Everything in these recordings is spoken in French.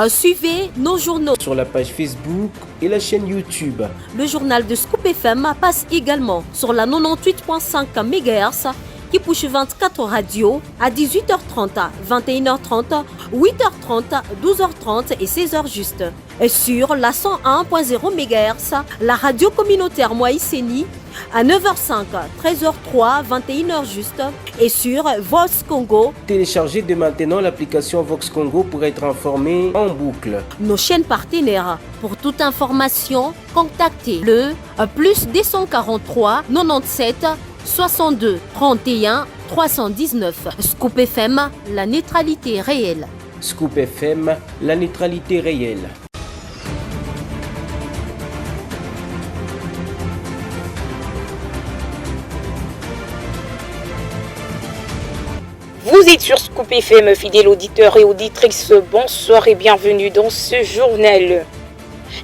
Suivez nos journaux sur la page Facebook et la chaîne YouTube. Le journal de Scoop FM passe également sur la 98.5 MHz qui push 24 radios à 18h30, 21h30, 8h30, 12h30 et 16h juste. Et sur la 101.0 MHz, la radio communautaire Moïseni à 9h05, 13h03, 21h juste et sur Vox Congo. Téléchargez dès maintenant l'application Vox Congo pour être informé en boucle. Nos chaînes partenaires. Pour toute information, contactez le plus 243 97 62 31 319. Scoop FM, la neutralité réelle. Scoop FM, la neutralité réelle. Vous êtes sur Scoop FM, fidèles auditeurs et auditrices, bonsoir et bienvenue dans ce journal.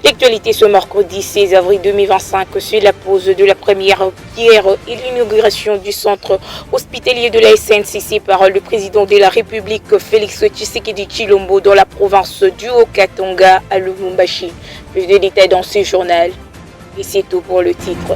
L'actualité ce mercredi 16 avril 2025, c'est la pose de la première pierre et l'inauguration du centre hospitalier de la SNCC par le président de la République Félix Tshisekedi Tshilombo dans la province du Haut-Katanga à Lubumbashi. Plus de détails dans ce journal et c'est tout pour le titre.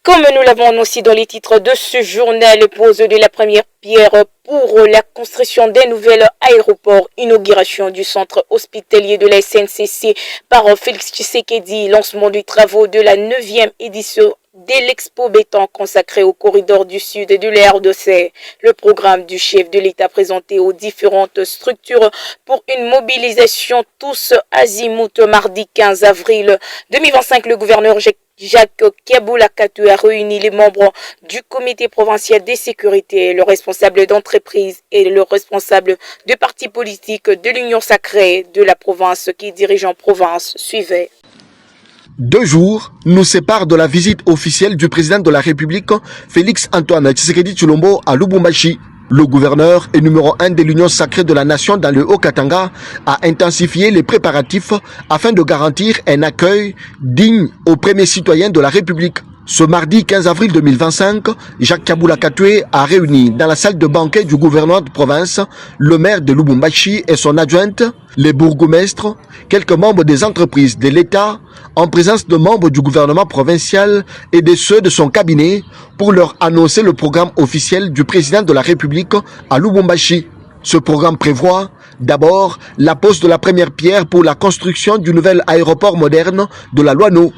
Comme nous l'avons annoncé dans les titres de ce journal, pose de la première pierre pour la construction d'un nouvel aéroport, inauguration du centre hospitalier de la SNCC par Félix Tshisekedi, lancement des travaux de la 9e édition de l'Expo Béton consacré au corridor du sud de l'RDC. Le programme du chef de l'État présenté aux différentes structures pour une mobilisation tous azimuts mardi 15 avril 2025. Le gouverneur Jacques Kabula Katou a réuni les membres du comité provincial de sécurité, le responsable d'entreprise et le responsable de parti politique de l'Union sacrée de la province qui dirige en province. Suivez. 2 jours nous séparent de la visite officielle du président de la République, Félix Antoine Tshisekedi Tshilombo à Lubumbashi. Le gouverneur et numéro 1 de l'Union sacrée de la nation dans le Haut-Katanga a intensifié les préparatifs afin de garantir un accueil digne aux premiers citoyens de la République. Ce mardi 15 avril 2025, Jacques Kabula Katoué a réuni dans la salle de banquet du gouvernement de province le maire de Lubumbashi et son adjointe, les bourgmestres, quelques membres des entreprises de l'État, en présence de membres du gouvernement provincial et de ceux de son cabinet pour leur annoncer le programme officiel du président de la République à Lubumbashi. Ce programme prévoit d'abord la pose de la première pierre pour la construction du nouvel aéroport moderne de la Loano,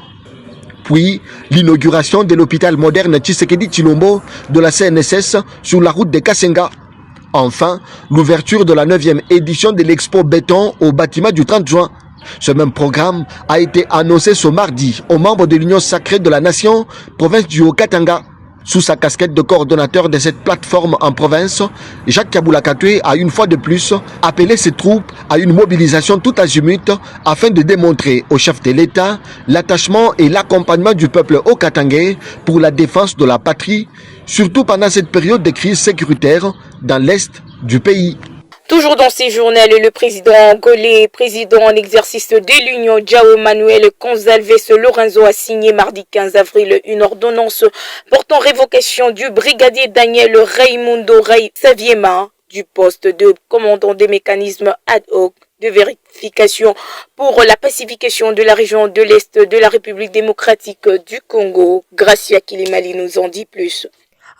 puis l'inauguration de l'hôpital moderne Tshisekedi Tshilombo de la CNSS sur la route de Kasenga. Enfin, l'ouverture de la 9e édition de l'Expo Béton au bâtiment du 30 juin. Ce même programme a été annoncé ce mardi aux membres de l'Union sacrée de la nation, province du Haut-Katanga. Sous sa casquette de coordonnateur de cette plateforme en province, Jacques Kabula Katoué a une fois de plus appelé ses troupes à une mobilisation tout azimut afin de démontrer au chef de l'État l'attachement et l'accompagnement du peuple haut-katangais pour la défense de la patrie, surtout pendant cette période de crise sécuritaire dans l'est du pays. Toujours dans ces journaux, le président angolais, président en exercice de l'Union, João Manuel Gonçalves Lorenzo a signé mardi 15 avril une ordonnance portant révocation du brigadier Daniel Raimundo Rey Saviema du poste de commandant des mécanismes ad hoc de vérification pour la pacification de la région de l'Est de la République démocratique du Congo. Gracia Kilimali nous en dit plus.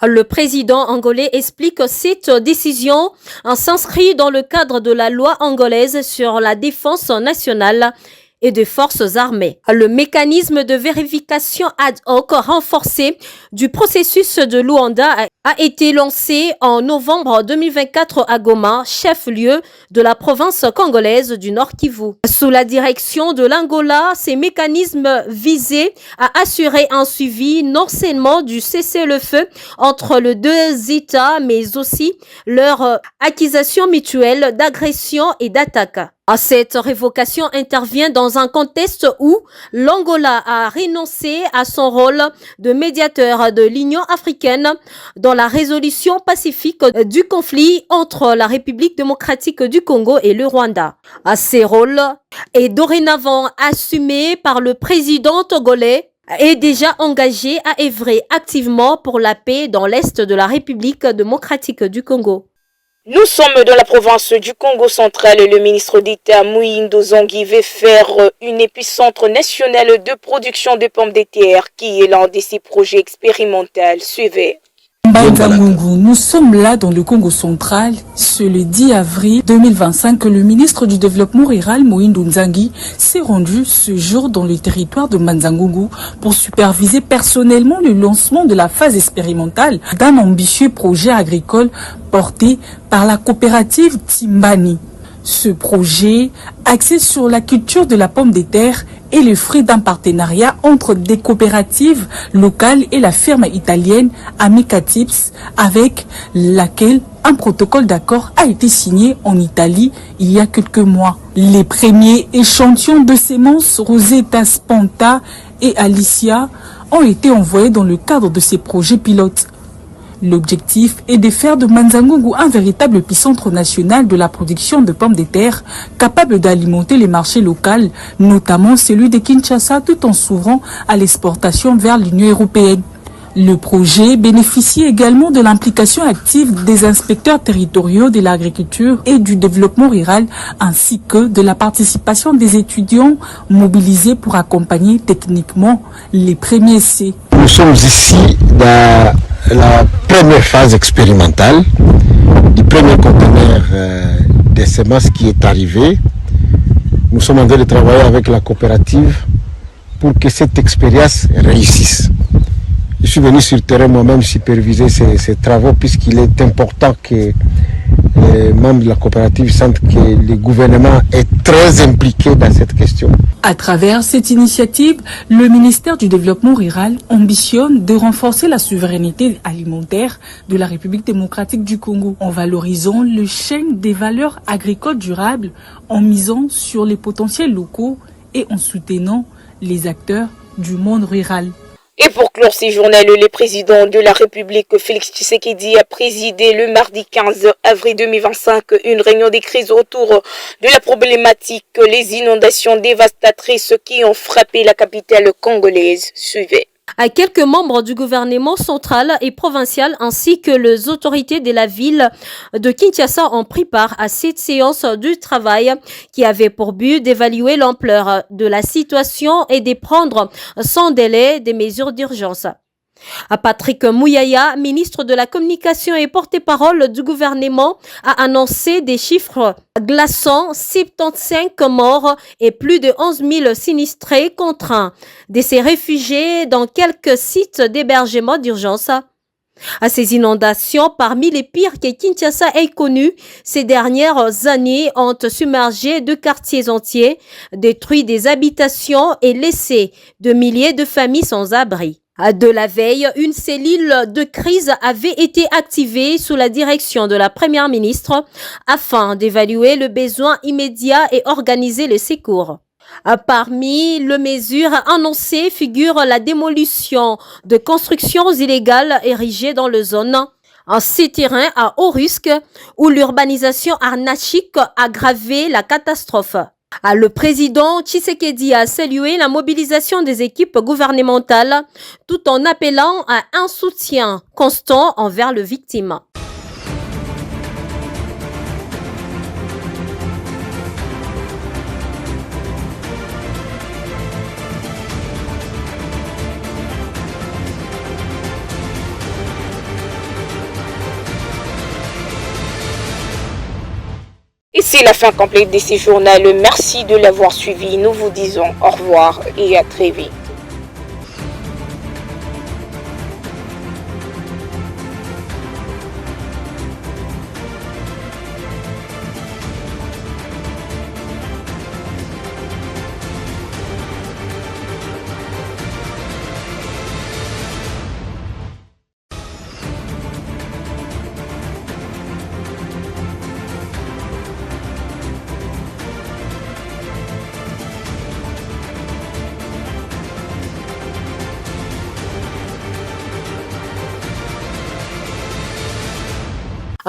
Le président angolais explique que cette décision s'inscrit dans le cadre de la loi angolaise sur la défense nationale et des forces armées. Le mécanisme de vérification ad hoc renforcé du processus de Luanda a été lancé en novembre 2024 à Goma, chef-lieu de la province congolaise du Nord Kivu. Sous la direction de l'Angola, ces mécanismes visaient à assurer un suivi non seulement du cessez-le-feu entre les deux États, mais aussi leur accusation mutuelle d'agression et d'attaque. Cette révocation intervient dans un contexte où l'Angola a renoncé à son rôle de médiateur de l'Union africaine dans la résolution pacifique du conflit entre la République démocratique du Congo et le Rwanda. Ce rôle est dorénavant assumé par le président togolais est déjà engagé à œuvrer activement pour la paix dans l'Est de la République démocratique du Congo. Nous sommes dans la province du Congo central. Le ministre d'État Moïndo Zangui veut faire une épicentre nationale de production de pommes de terre qui est l'un de ses projets expérimentaux. Suivez. Banzangungu, nous sommes là dans le Congo central. Ce le 10 avril 2025, le ministre du Développement rural, Moïndo Nzangi, s'est rendu ce jour dans le territoire de Banzangungu pour superviser personnellement le lancement de la phase expérimentale d'un ambitieux projet agricole porté par la coopérative Timbani. Ce projet, axé sur la culture de la pomme de terre, est le fruit d'un partenariat entre des coopératives locales et la firme italienne Amica Tips, avec laquelle un protocole d'accord a été signé en Italie il y a quelques mois. Les premiers échantillons de semences Rosetta Spanta et Alicia ont été envoyés dans le cadre de ces projets pilotes. L'objectif est de faire de Banzangungu un véritable épicentre national de la production de pommes de terre, capable d'alimenter les marchés locaux, notamment celui de Kinshasa, tout en s'ouvrant à l'exportation vers l'Union européenne. Le projet bénéficie également de l'implication active des inspecteurs territoriaux de l'agriculture et du développement rural, ainsi que de la participation des étudiants mobilisés pour accompagner techniquement les premiers essais. Nous sommes ici dans la première phase expérimentale du premier conteneur des semences qui est arrivé. Nous sommes en train de travailler avec la coopérative pour que cette expérience réussisse. Je suis venu sur le terrain moi-même superviser ces travaux puisqu'il est important que les membres de la coopérative sentent que le gouvernement est très impliqué dans cette question. À travers cette initiative, le ministère du Développement rural ambitionne de renforcer la souveraineté alimentaire de la République démocratique du Congo en valorisant le chaîne des valeurs agricoles durables, en misant sur les potentiels locaux et en soutenant les acteurs du monde rural. Et pour clore ces journaux, le président de la République, Félix Tshisekedi, a présidé le mardi 15 avril 2025 une réunion des crises autour de la problématique les inondations dévastatrices qui ont frappé la capitale congolaise. Suivez. À quelques membres du gouvernement central et provincial ainsi que les autorités de la ville de Kinshasa ont pris part à cette séance du travail qui avait pour but d'évaluer l'ampleur de la situation et de prendre sans délai des mesures d'urgence. Patrick Mouyaya, ministre de la Communication et porte-parole du gouvernement, a annoncé des chiffres glaçants, 75 morts et plus de 11 000 sinistrés contraints de se réfugier dans quelques sites d'hébergement d'urgence. À ces inondations, parmi les pires que Kinshasa ait connues ces dernières années, ont submergé 2 quartiers entiers, détruit des habitations et laissé de milliers de familles sans abri. De la veille, une cellule de crise avait été activée sous la direction de la première ministre afin d'évaluer le besoin immédiat et organiser le secours. Parmi les mesures annoncées figure la démolition de constructions illégales érigées dans le zone. Ces terrains à haut risque où l'urbanisation anarchique a aggravé la catastrophe. Le président Tshisekedi a salué la mobilisation des équipes gouvernementales tout en appelant à un soutien constant envers les victimes. Et c'est la fin complète de ces journaux. Merci de l'avoir suivi. Nous vous disons au revoir et à très vite.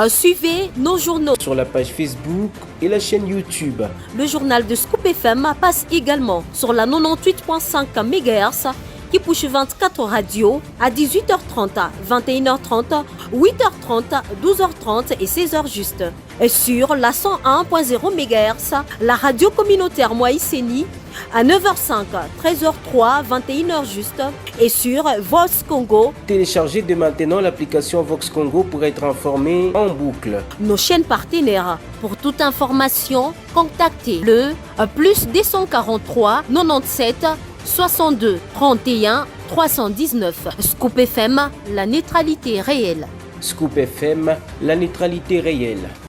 Suivez nos journaux sur la page Facebook et la chaîne YouTube. Le journal de Scoop FM passe également sur la 98.5 MHz Kipushi 24 radio à 18h30, 21h30, 8h30, 12h30 et 16h juste. Et sur la 101.0 MHz, la radio communautaire Moïseni à 9h05, 13h03, 21h juste et sur Vox Congo. Téléchargez dès maintenant l'application Vox Congo pour être informé en boucle. Nos chaînes partenaires. Pour toute information, contactez le plus 243 97 62 31 319. Scoop FM, la neutralité réelle. Scoop FM, la neutralité réelle.